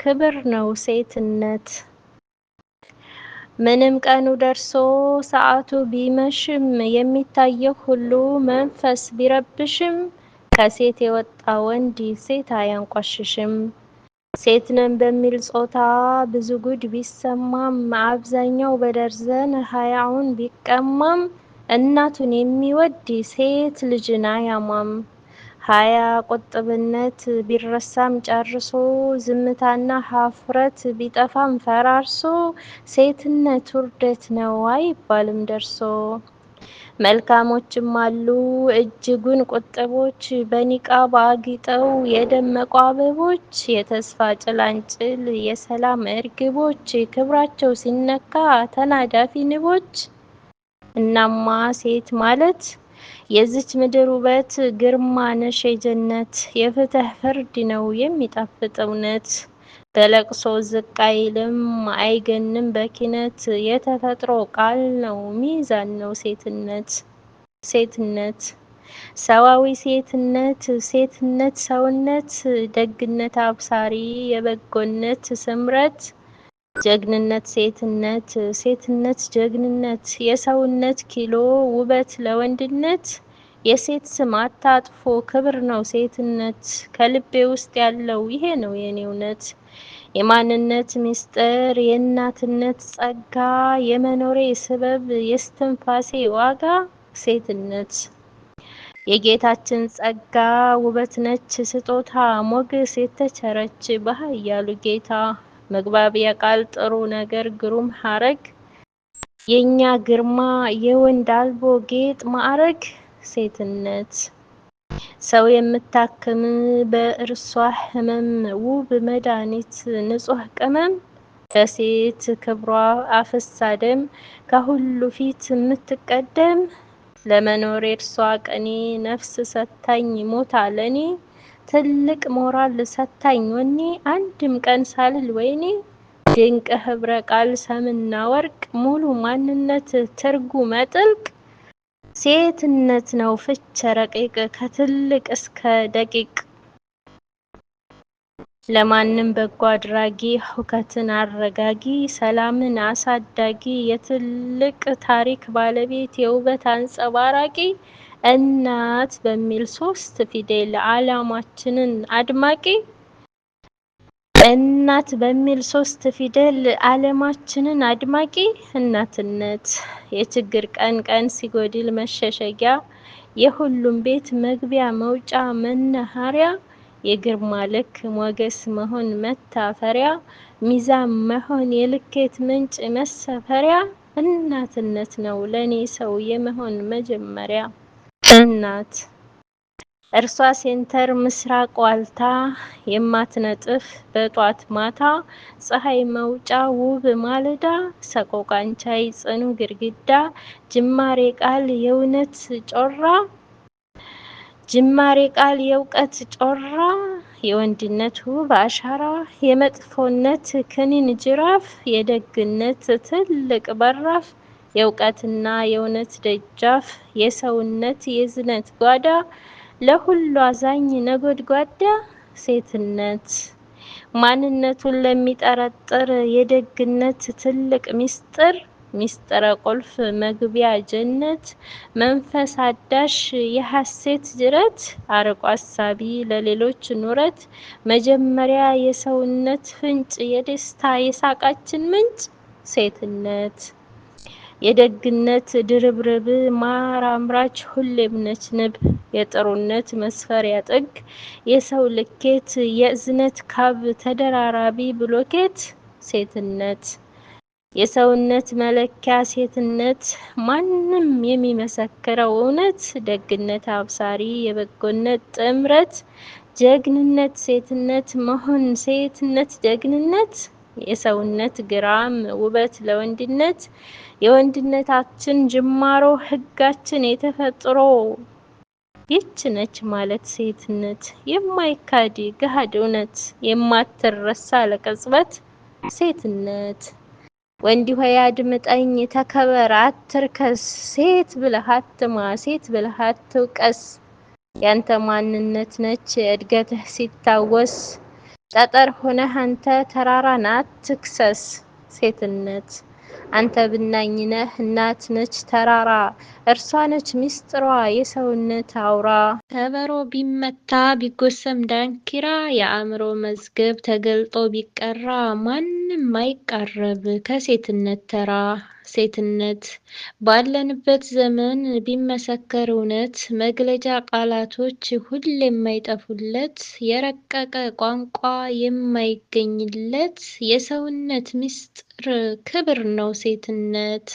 ክብር ነው ሴትነት። ምንም ቀኑ ደርሶ ሰዓቱ ቢመሽም የሚታየው ሁሉ መንፈስ ቢረብሽም ከሴት የወጣ ወንድ ሴት አያንቋሽሽም። ሴት ነን በሚል ጾታ ብዙ ጉድ ቢሰማም አብዛኛው በደርዘን ሀያውን ቢቀማም እናቱን የሚወድ ሴት ልጅን አያማም። ሀያ ቁጥብነት ቢረሳም ጨርሶ ዝምታና ሀፍረት ቢጠፋም ፈራርሶ ሴትነት ውርደት ነው አይባልም ደርሶ። መልካሞችም አሉ እጅጉን ቁጥቦች በኒቃብ አጊጠው የደመቁ አበቦች የተስፋ ጭላንጭል የሰላም እርግቦች ክብራቸው ሲነካ ተናዳፊ ንቦች። እናማ ሴት ማለት የዚች ምድር ውበት ግርማ ነሽ የጀነት የፍትህ ፍርድ ነው የሚጣፍጥ እውነት። በለቅሶ ዝቅ አይልም አይገንም በኪነት የተፈጥሮ ቃል ነው ሚዛን ነው ሴትነት። ሴትነት ሰዋዊ ሴትነት ሴትነት ሰውነት ደግነት አብሳሪ የበጎነት ስምረት። ጀግንነት ሴትነት ሴትነት ጀግንነት የሰውነት ኪሎ ውበት ለወንድነት። የሴት ስም አታጥፎ ክብር ነው ሴትነት ከልቤ ውስጥ ያለው ይሄ ነው የኔ እውነት። የማንነት ምስጢር የእናትነት ጸጋ የመኖሬ ስበብ የስትንፋሴ ዋጋ ሴትነት። የጌታችን ጸጋ ውበት ነች ስጦታ ሞገስ የተቸረች በኃያሉ ጌታ። መግባቢያ ቃል ጥሩ ነገር ግሩም ሀረግ የኛ ግርማ የወንድ አልቦ ጌጥ ማዕረግ ሴትነት። ሰው የምታክም በእርሷ ህመም ውብ መድኃኒት ንጹህ ቅመም። በሴት ክብሯ አፍሳ ደም ከሁሉ ፊት የምትቀደም። ለመኖር የእርሷ ቀኔ ነፍስ ሰታኝ ሞታ ለኔ ትልቅ ሞራል ሰታኝ ወኔ አንድም ቀን ሳልል ወይኔ። ድንቅ ህብረ ቃል ሰምና ወርቅ ሙሉ ማንነት ትርጉመ ጥልቅ። ሴትነት ነው ፍቼ ረቂቅ ከትልቅ እስከ ደቂቅ። ለማንም በጎ አድራጊ ሁከትን አረጋጊ ሰላምን አሳዳጊ የትልቅ ታሪክ ባለቤት የውበት አንጸባራቂ። እናት በሚል 3 ፊደል ዓላማችንን አድማቂ። እናት በሚል 3 ፊደል ዓለማችንን አድማቂ። እናትነት የችግር ቀን ቀን ሲጎድል መሸሸጊያ የሁሉም ቤት መግቢያ መውጫ መናኸሪያ። የግርማ ልክ ሞገስ መሆን መታፈሪያ ሚዛን መሆን የልኬት ምንጭ መሰፈሪያ። እናትነት ነው ለኔ ሰው የመሆን መጀመሪያ። እናት እርሷ ሴንተር ምስራቅ ዋልታ የማትነጥፍ በጧት ማታ ፀሐይ መውጫ ውብ ማለዳ። ሰቆቃን ቻይ ጽኑ ግድግዳ ጅማሬ ቃል የእውነት ጮራ። ጅማሬ ቃል የእውቀት ጮራ የወንድነት ውብ አሻራ። የመጥፎነት ክኒን ጅራፍ የደግነት ትልቅ በራፍ። የእውቀትና የእውነት ደጃፍ የሰውነት የዝነት ጓዳ ለሁሉ አዛኝ ነጎድጓዳ። ሴትነት ማንነቱን ለሚጠረጥር የደግነት ትልቅ ሚስጥር ሚስጥረ ቁልፍ መግቢያ ጀነት መንፈስ አዳሽ የሐሴት ጅረት። አርቆ አሳቢ ለሌሎች ኑረት መጀመሪያ የሰውነት ፍንጭ የደስታ የሳቃችን ምንጭ። ሴትነት የደግነት ድርብርብ ማር አምራች ሁሌም ነች ንብ። የጥሩነት መስፈሪያ ጥግ የሰው ልኬት የእዝነት ካብ ተደራራቢ ብሎኬት። ሴትነት የሰውነት መለኪያ ሴትነት ማንም የሚመሰክረው እውነት። ደግነት አብሳሪ የበጎነት ጥምረት። ጀግንነት ሴትነት መሆን ሴትነት ጀግንነት። የሰውነት ግራም ውበት ለወንድነት የወንድነታችን ጅማሮ ህጋችን የተፈጥሮ ይች ነች ማለት ሴትነት። የማይካድ ገሃድ እውነት የማትረሳ ለቅጽበት ሴትነት። ወንድ ሆይ አድምጠኝ ተከበር አትርከስ ሴት ብለህ አትማ ሴት ብለህ አትውቀስ። ያንተ ማንነት ነች እድገትህ ሲታወስ ጠጠር ሆነህ አንተ ተራራ ናት ትክሰስ ሴትነት። አንተ ብናኝ ነህ እናት ነች ተራራ እርሷ ነች ሚስጥሯ የሰውነት አውራ። ከበሮ ቢመታ ቢጎሰም ዳንኪራ የአእምሮ መዝገብ ተገልጦ ቢቀራ ማንም አይቃረብ ከሴትነት ተራ። ሴትነት ባለንበት ዘመን ቢመሰከር እውነት መግለጫ ቃላቶች ሁሌ የማይጠፉለት የረቀቀ ቋንቋ የማይገኝለት የሰውነት ምስጢር ክብር ነው ሴትነት።